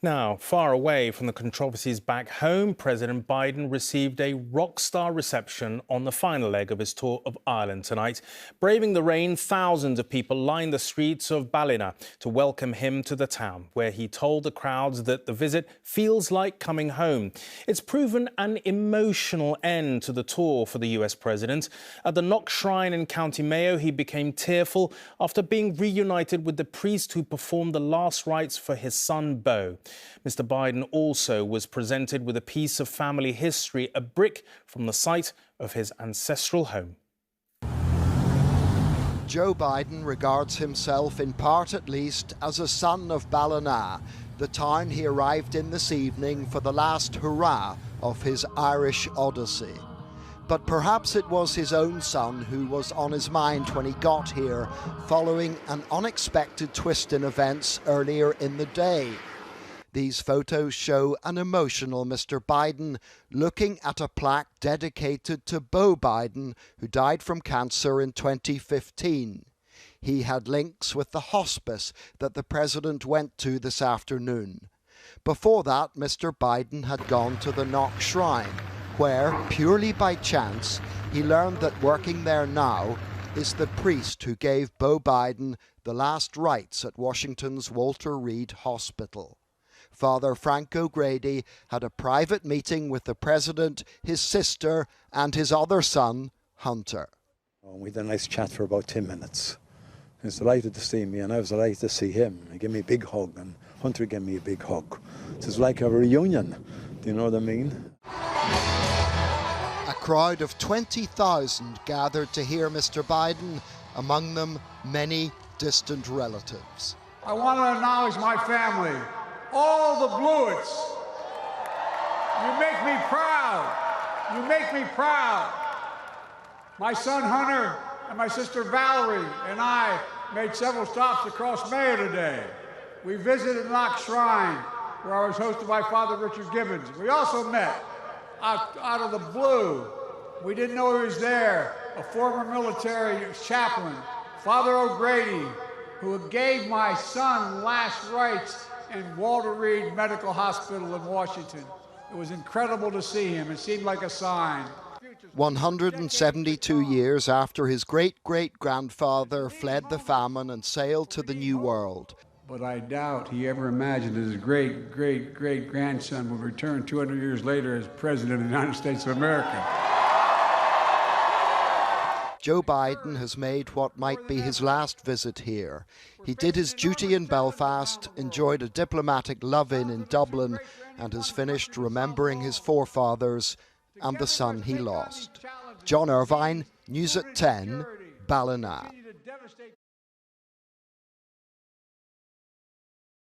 Now, far away from the controversies back home, President Biden received a rock-star reception on the final leg of his tour of Ireland tonight. Braving the rain, thousands of people lined the streets of Ballina to welcome him to the town, where he told the crowds that the visit feels like coming home. It's proven an emotional end to the tour for the US president. At the Knock Shrine in County Mayo, he became tearful after being reunited with the priest who performed the last rites for his son, Beau. Mr. Biden also was presented with a piece of family history, a brick from the site of his ancestral home. Joe Biden regards himself, in part at least, as a son of Ballina, the town he arrived in this evening for the last hurrah of his Irish odyssey. But perhaps it was his own son who was on his mind when he got here, following an unexpected twist in events earlier in the day. These photos show an emotional Mr. Biden looking at a plaque dedicated to Beau Biden, who died from cancer in 2015. He had links with the hospice that the president went to this afternoon. Before that, Mr. Biden had gone to the Knock Shrine, where, purely by chance, he learned that working there now is the priest who gave Beau Biden the last rites at Washington's Walter Reed Hospital. Father Frank O'Grady had a private meeting with the president, his sister, and his other son, Hunter. We had a nice chat for about 10 minutes. He was delighted to see me, and I was delighted to see him. He gave me a big hug, and Hunter gave me a big hug. It was like a reunion. Do you know what I mean? A crowd of 20,000 gathered to hear Mr. Biden, among them many distant relatives. I want to acknowledge my family. All the Blewitts. You make me proud. You make me proud. My son Hunter and my sister Valerie and I made several stops across Mayo today. We visited Knock Shrine, where I was hosted by Father Richard Gibbons. We also met, out of the blue, we didn't know he was there, a former military chaplain, Father O'Grady, who gave my son last rites in Walter Reed Medical Hospital in Washington. It was incredible to see him. It seemed like a sign. 172 years after his great-great-grandfather fled the famine and sailed to the New World. But I doubt he ever imagined his great-great-great-grandson would return 200 years later as President of the United States of America. Joe Biden has made what might be his last visit here. He did his duty in Belfast, enjoyed a diplomatic love-in in Dublin, and has finished remembering his forefathers and the son he lost. John Irvine, News at 10, Ballina.